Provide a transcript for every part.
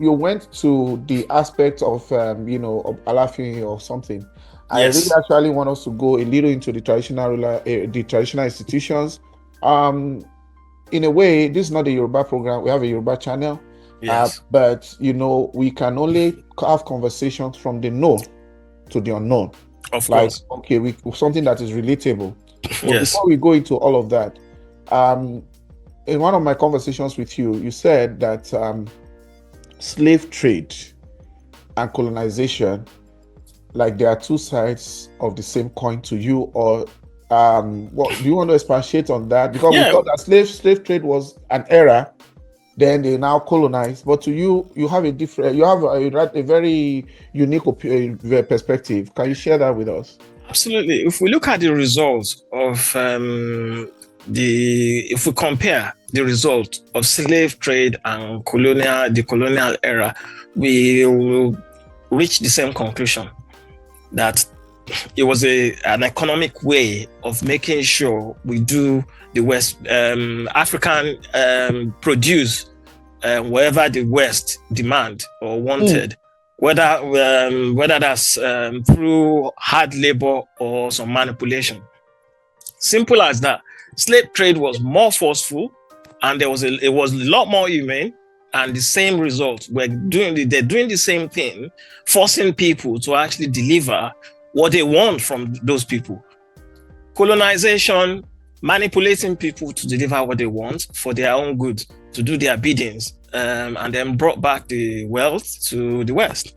you went to the aspect of of Alafin or something. I really Yes. actually want us to go a little into the traditional institutions. In a way, this is not a Yoruba program. We have a Yoruba channel, Yes. but we can only have conversations from the know to the unknown. Of Like, course. okay, something that is relatable. But Yes. before we go into all of that, in one of my conversations with you, you said that slave trade and colonization, like, there are two sides of the same coin to you, or what do you want to expatiate on that? Because we Yeah. thought that slave trade was an era, then they now colonize. But to you, you have a very unique perspective. Can you share that with us? Absolutely. If we look at the results of if we compare the result of slave trade and the colonial era, we will reach the same conclusion, that it was an economic way of making sure we do the West African produce wherever the West demand or wanted, whether that's through hard labor or some manipulation. Simple as that. Slave trade was more forceful, and it was a lot more humane, and the same result. They're doing the same thing, forcing people to actually deliver what they want from those people. Colonization, manipulating people to deliver what they want for their own good, to do their biddings, and then brought back the wealth to the West.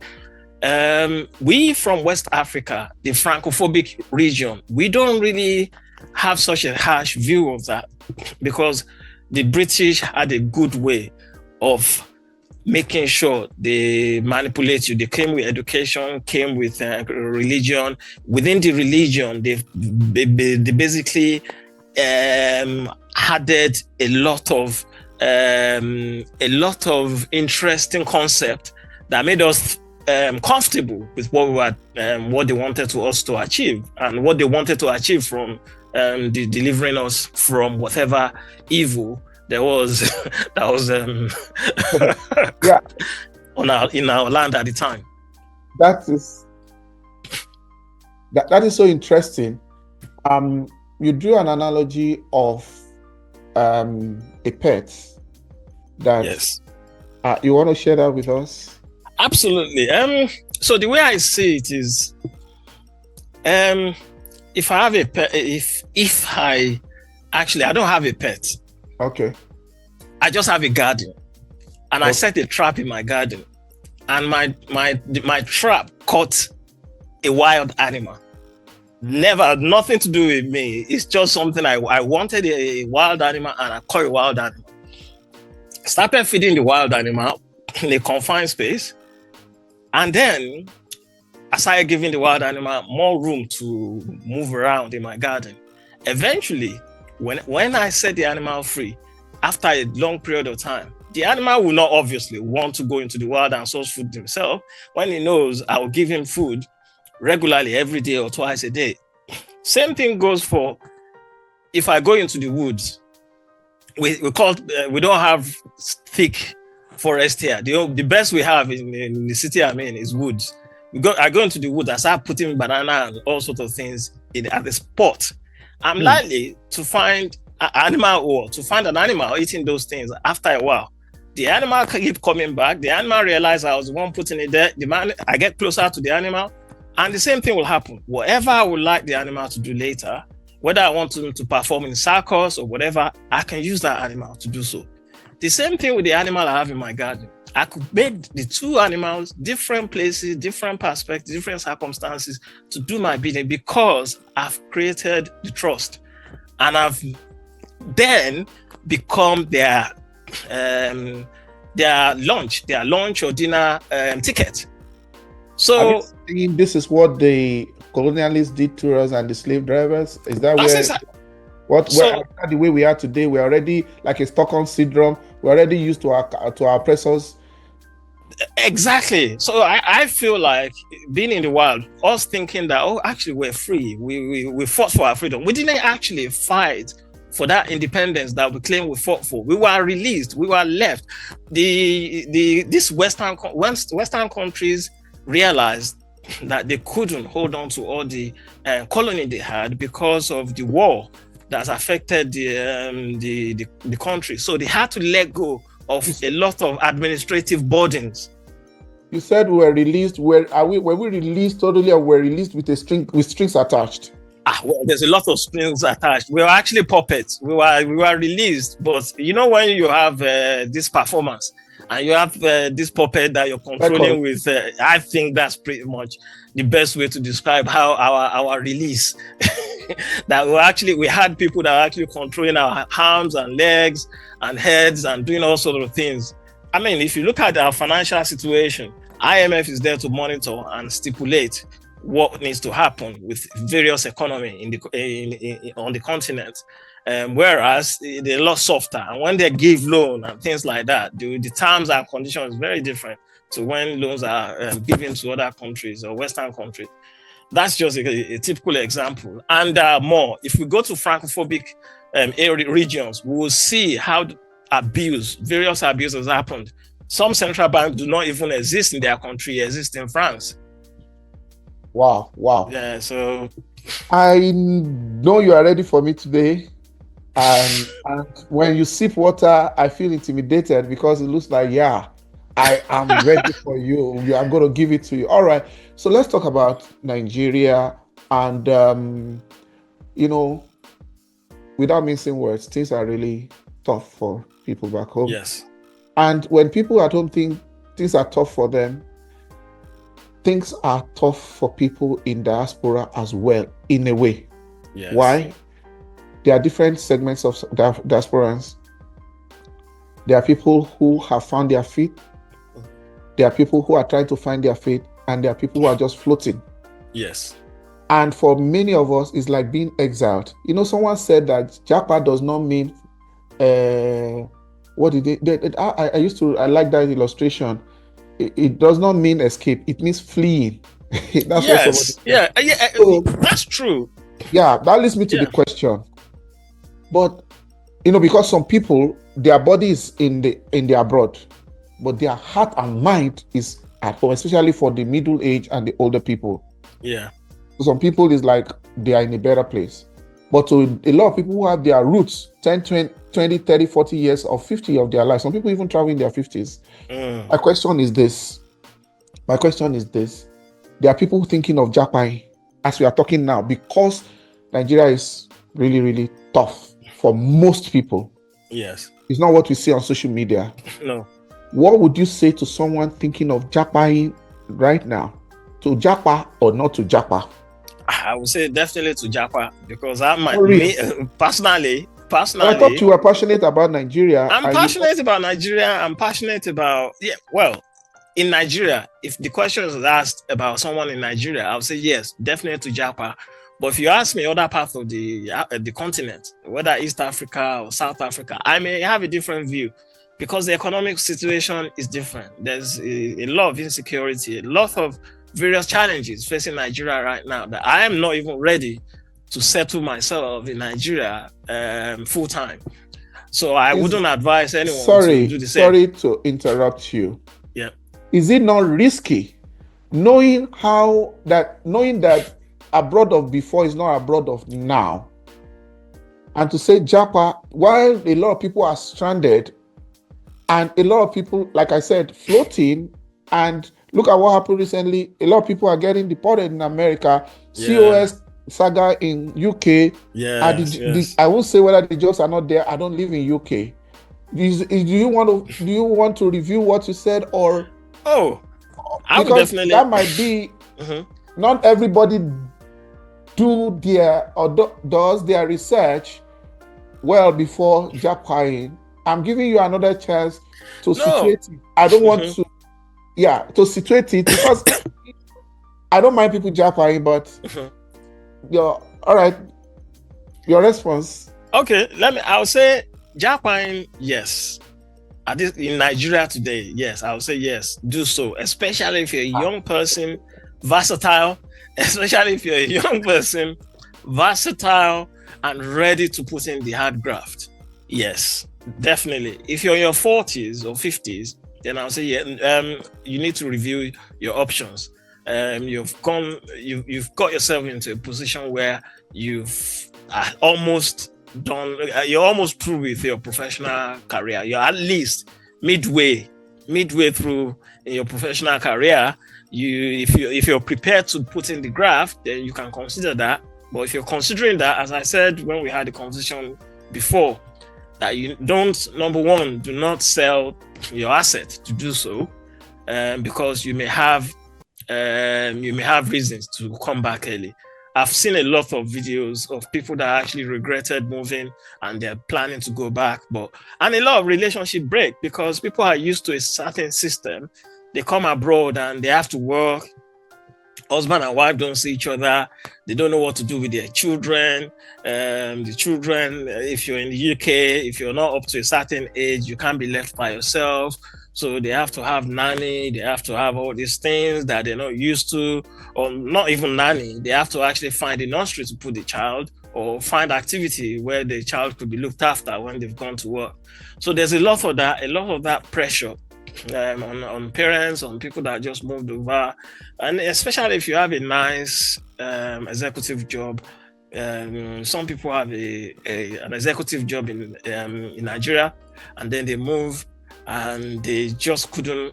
We from West Africa, the Francophobic region, we don't really have such a harsh view of that, because the British had a good way of making sure they manipulate you. They came with education, came with religion. Within the religion, they basically added a lot of interesting concept that made us comfortable with what they wanted to us to achieve, and what they wanted to achieve from delivering us from whatever evil there was that was Yeah, in our land at the time. that is so interesting. You drew an analogy of a pet that Yes. You want to share that with us? Absolutely. So the way I see it is, if I have a pet, if I don't have a pet. Okay. I just have a garden, and I set a trap in my garden, and my trap caught a wild animal. Nothing to do with me. It's just something I wanted, a wild animal, and I caught a wild animal. Started feeding the wild animal in a confined space, and then I started giving the wild animal more room to move around in my garden. Eventually, when I set the animal free, after a long period of time, the animal will not obviously want to go into the wild and source food himself, when he knows I will give him food regularly every day or twice a day. Same thing goes for if I go into the woods. We don't have thick forest here. The best we have in the city I'm in is woods. I go into the woods, I start putting banana and all sorts of things at the spot. I'm likely to find an animal eating those things after a while. The animal keep coming back. The animal realizes I was the one putting it there. I get closer to the animal, and the same thing will happen. Whatever I would like the animal to do later, whether I want them to perform in circus or whatever, I can use that animal to do so. The same thing with the animal I have in my garden. I could make the two animals different places, different perspectives, different circumstances to do my bidding, because I've created the trust, and I've then become their lunch or dinner ticket. So this is what the colonialists did to us and the slave drivers. Is that the way we are today? We're already like a Stockholm syndrome. We're already used to our oppressors. Exactly. So I feel like being in the wild, us thinking that, actually we're free. We fought for our freedom. We didn't actually fight for that independence that we claim we fought for. We were released. We were left. These Western countries realized that they couldn't hold on to all the colony they had because of the war that's affected the country. So they had to let go of a lot of administrative burdens. You said we were released. Were we released totally, or were released with strings attached? Well, there's a lot of strings attached. We were actually puppets. We were released, but you know when you have this performance and you have this puppet that you're controlling with, I think that's pretty much the best way to describe how our release. That we had people that were actually controlling our arms and legs and heads and doing all sorts of things. I mean, if you look at our financial situation, IMF is there to monitor and stipulate what needs to happen with various economy on the continent, whereas they're a lot softer. And when they give loan and things like that, the terms and conditions is very different to when loans are given to other countries or Western countries. That's just a typical example. And more, if we go to Francophobic regions, we will see how various abuses happened. Some central banks do not even exist in their country, exist in France. Wow. Yeah, so I know you are ready for me today. And when you sip water, I feel intimidated because it looks like, I am ready for you. I'm going to give it to you. All right. So let's talk about Nigeria. And, without mincing words, things are really tough for people back home. Yes. And when people at home think things are tough for them, things are tough for people in diaspora as well, in a way. Yes. Why? There are different segments of diasporans. There are people who have found their feet. There are people who are trying to find their feet, and there are people who are just floating. Yes. And for many of us, it's like being exiled. Someone said that Japa does not mean what did they? I like that illustration. It does not mean escape. It means fleeing. That's yes. So, that's true. Yeah, that leads me to the question. But because some people, their body is in the abroad, but their heart and mind is at home, especially for the middle age and the older people. Yeah. So some people is like they are in a better place. But to a lot of people who have their roots 10, 20, 30, 40 years or 50 of their life, some people even travel in their 50s. My question is this. There are people thinking of Japan as we are talking now because Nigeria is really, really tough for most people. Yes. It's not what we see on social media. No. What would you say to someone thinking of Japan right now? To Japa or not to Japa? I would say definitely to Japa because personally. I thought you were passionate about Nigeria. I'm passionate about Nigeria. I'm passionate about in Nigeria. If the question is asked about someone in Nigeria, I would say yes, definitely to Japa. But if you ask me other parts of the continent, whether East Africa or South Africa, I may have a different view because the economic situation is different. There's a lot of insecurity, a lot of various challenges facing Nigeria right now that I am not even ready to settle myself in Nigeria full time. So I wouldn't advise anyone to do the same. Sorry to interrupt you. Yeah. Is it not risky knowing that abroad of before is not abroad of now? And to say Japa, while a lot of people are stranded and a lot of people, like I said, floating, and look at what happened recently. A lot of people are getting deported in America. Yeah. COS saga in UK. Yes. I won't say whether the jokes are not there. I don't live in UK. Do you want to review what you said, or? I would definitely. That might be. Not everybody does their research well before Japan. I'm giving you another chance to situate it. I don't want to situate it because I don't mind people Japan, but all right. Your response. Okay, I'll say Japan, yes. In Nigeria today, yes, I would say yes, do so, especially if you're a young person, versatile, and ready to put in the hard graft. Yes, definitely. If you're in your 40s or 50s, then I'll say, you need to review your options. You've got yourself into a position where you've almost done, you're almost through with your professional career. You're at least midway through in your professional career. If you're prepared to put in the graft, then you can consider that. But if you're considering that, as I said when we had the conversation before, that you don't, number one, do not sell your asset to do so, because you may have reasons to come back early. I've seen a lot of videos of people that actually regretted moving and they're planning to go back, and a lot of relationship break because people are used to a certain system. They come abroad and they have to work. Husband and wife don't see each other. They don't know what to do with their children. The children, if you're in the UK, if you're not up to a certain age, you can't be left by yourself. So they have to have nanny. They have to have all these things that they're not used to, or not even nanny. They have to actually find a nursery to put the child, or find activity where the child could be looked after when they've gone to work. So there's a lot of that pressure on parents, on people that just moved over, and especially if you have a nice executive job. Some people have an executive job in Nigeria, and then they move and they just couldn't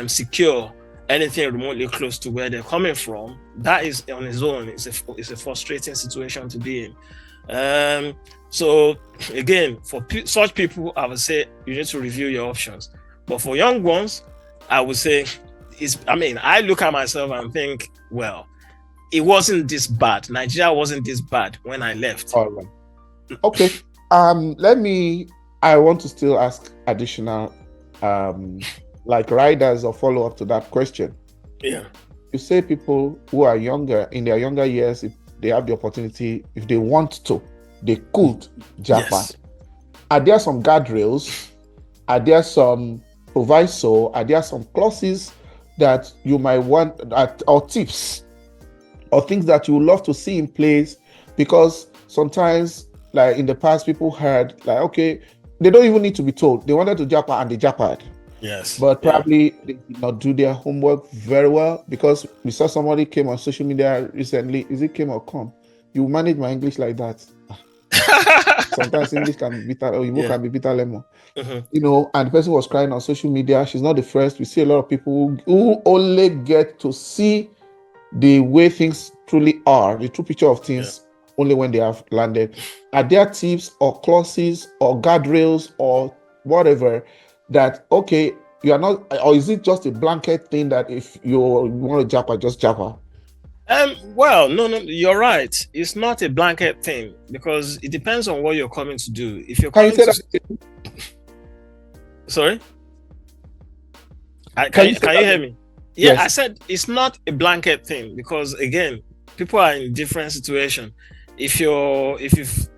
secure anything remotely close to where they're coming from. That is on its own, it's a frustrating situation to be in. So again, for such people, I would say you need to review your options. But for young ones, I would say, I look at myself and think, well, it wasn't this bad. Nigeria wasn't this bad when I left. All right. Okay. I want to still ask additional, like riders or follow up to that question. Yeah. You say people who are younger, in their younger years, if they have the opportunity, if they want to, they could jump. Yes. Are there some guardrails? Are there some proviso? Are there some clauses that you might want, or tips, or things that you would love to see in place? Because sometimes, like in the past, people heard, like, okay, they don't even need to be told. They wanted to jump and they jumped. Yes. But probably they did not do their homework very well, because we saw somebody came on social media recently. Is it came or come? You manage my English like that. Sometimes English can be bitter, or Igbo can be bitter lemon. You know, and the person was crying on social media. She's not the first. We see a lot of people who only get to see the way things truly are, the true picture of things, only when they have landed. Are there tips or clauses or guardrails or whatever that, okay, you are not, or is it just a blanket thing that if you want to japa, just japa? Well, no, you're right. It's not a blanket thing, because it depends on what you're coming to do. If you're coming Sorry? Can you hear me? Yeah, yes. I said it's not a blanket thing, because again, people are in different situations. If you've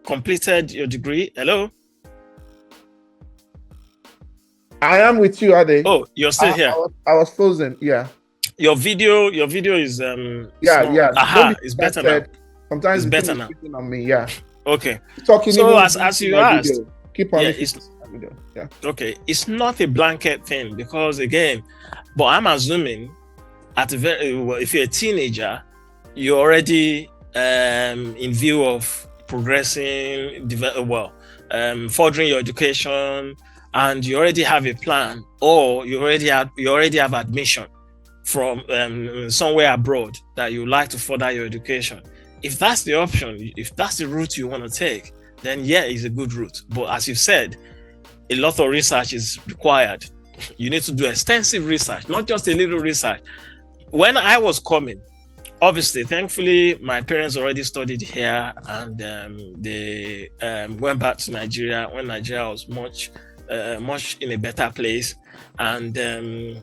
completed your degree, hello? I am with you, Ade. Oh, you're still here. I was frozen. Yeah. Your video is it's better now. Sometimes it's better now. On me, yeah. Okay. Talking so as you asked, video. Keep on. Yeah. Okay. It's not a blanket thing, because again, but I'm assuming if you're a teenager, you're already in view of progressing, furthering your education, and you already have a plan, or you already have admission from somewhere abroad that you like to further your education. If that's the option, if that's the route you want to take, then yeah, it's a good route. But as you've said, a lot of research is required. You need to do extensive research, not just a little research. When I was coming, obviously, thankfully, my parents already studied here, and they went back to Nigeria when Nigeria was much in a better place. And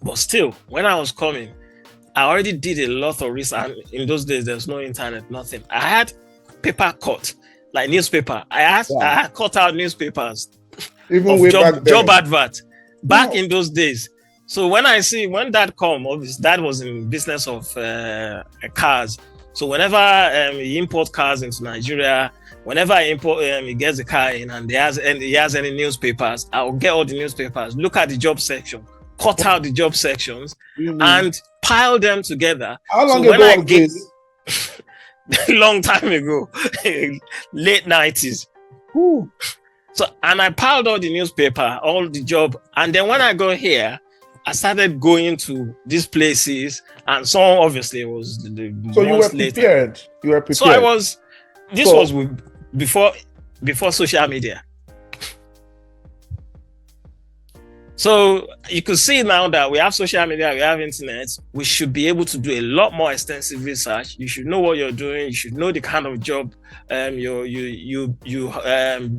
but still, when I was coming, I already did a lot of research. And in those days, there's no internet, nothing. I had paper cut, like newspaper. I had cut out newspapers, even way job advert back in those days. So when that come, obviously, that was in business of cars. So whenever he import cars into Nigeria, whenever he gets the car in and he has any newspapers, I'll get all the newspapers, look at the job section, cut out the job sections, and pile them together. How long ago was this? Long time ago, late 90s. Ooh. So, and I piled all the newspaper, all the job, and then when I go here, I started going to these places, and some obviously was the so you were prepared. Later. You were prepared. So I was. This was before social media. So you could see now that we have social media, we have internet, we should be able to do a lot more extensive research. You should know what you're doing. You should know the kind of job,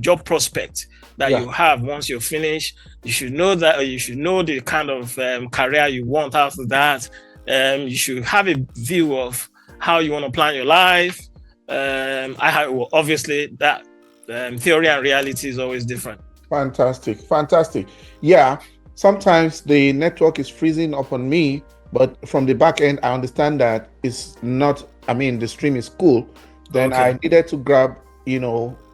job prospect that you have once you're finished. You should know that. You should know the kind of career you want after that. You should have a view of how you want to plan your life. Obviously that theory and reality is always different. Fantastic. Yeah, sometimes the network is freezing up on me, but from the back end, I understand that it's not, the stream is cool. Then I needed to grab,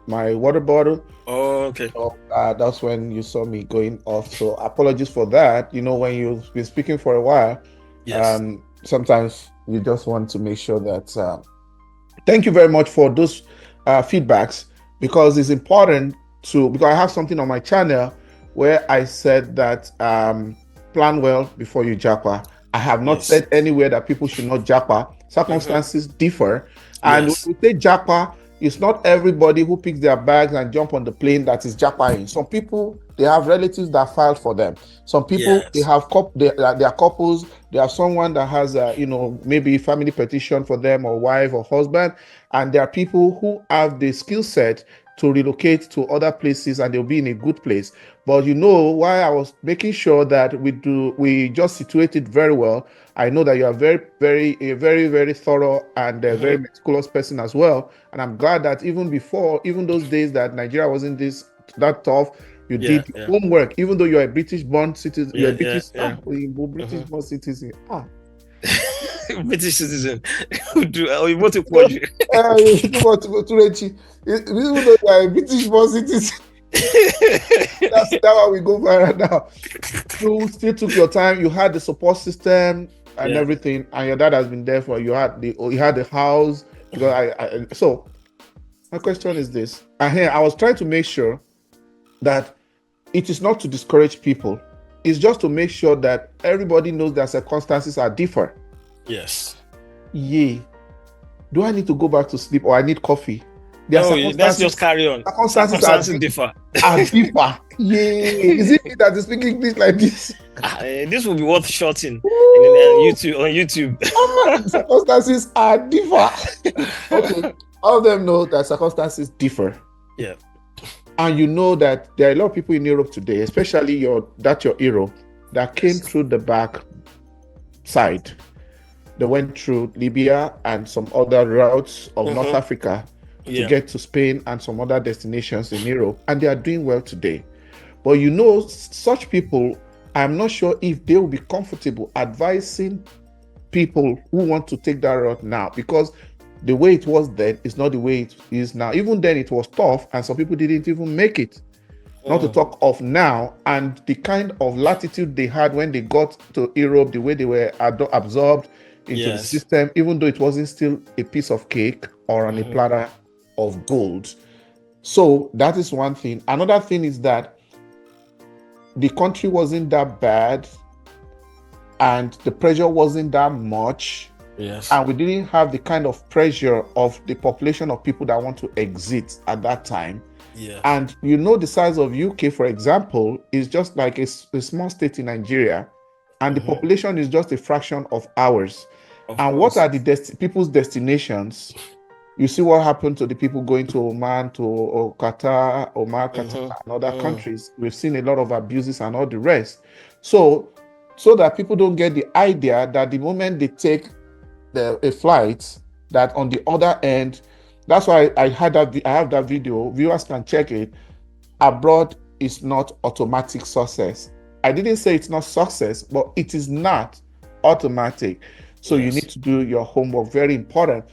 my water bottle. Oh, okay. So, that's when you saw me going off. So apologies for that. When you've been speaking for a while, sometimes you just want to make sure that, thank you very much for those feedbacks, because it's important because I have something on my channel where I said that plan well before you japa. I have not said anywhere that people should not japa. Circumstances differ. And when we say japa, it's not everybody who picks their bags and jump on the plane that is japaing. Some people, they have relatives that filed for them. Some people, they have they are couples. They have someone that has, maybe family petition for them, or wife or husband. And there are people who have the skill set to relocate to other places, and they'll be in a good place. But why I was making sure that we just situate it very well. I know that you are very, very thorough and a very meticulous person as well. And I'm glad that even those days that Nigeria wasn't that tough, you did homework, even though you're a British-born citizen. You're a British-born citizen. British citizen. Even though you are a British born citizen. That's how we go viral now. You still took your time. You had the support system and everything, and your dad has been there for you. You had the house. So my question is this: I was trying to make sure that it is not to discourage people. It's just to make sure that everybody knows that circumstances are different. Yes. Yeah. Do I need to go back to sleep, or I need coffee? No, let's just carry on. Circumstances differ. Yeah. Is it me that is speaking English like this? This will be worth shorting on YouTube. Circumstances are differ. Okay. All of them know that circumstances differ. Yeah. And you know that there are a lot of people in Europe today, especially your hero, that came through the back side. They went through Libya and some other routes of North Africa to get to Spain and some other destinations in Europe, and they are doing well today. But such people, I'm not sure if they will be comfortable advising people who want to take that route now, because the way it was then is not the way it is now. Even then it was tough, and some people didn't even make it. Not to talk of now, and the kind of latitude they had when they got to Europe, the way they were absorbed into the system, even though it wasn't still a piece of cake or on a platter of gold. So that is one thing. Another thing is that the country wasn't that bad, and the pressure wasn't that much. Yes. And we didn't have the kind of pressure of the population of people that want to exit at that time. Yeah. And the size of UK, for example, is just like a small state in Nigeria, and the population is just a fraction of ours. What are the people's destinations? You see what happened to the people going to Oman, to Qatar, and other countries. We've seen a lot of abuses and all the rest. So that people don't get the idea that the moment they take a flight, that on the other end, that's why I have that video. Viewers can check it. Abroad is not automatic success. I didn't say it's not success, but it is not automatic. So you need to do your homework. Very important.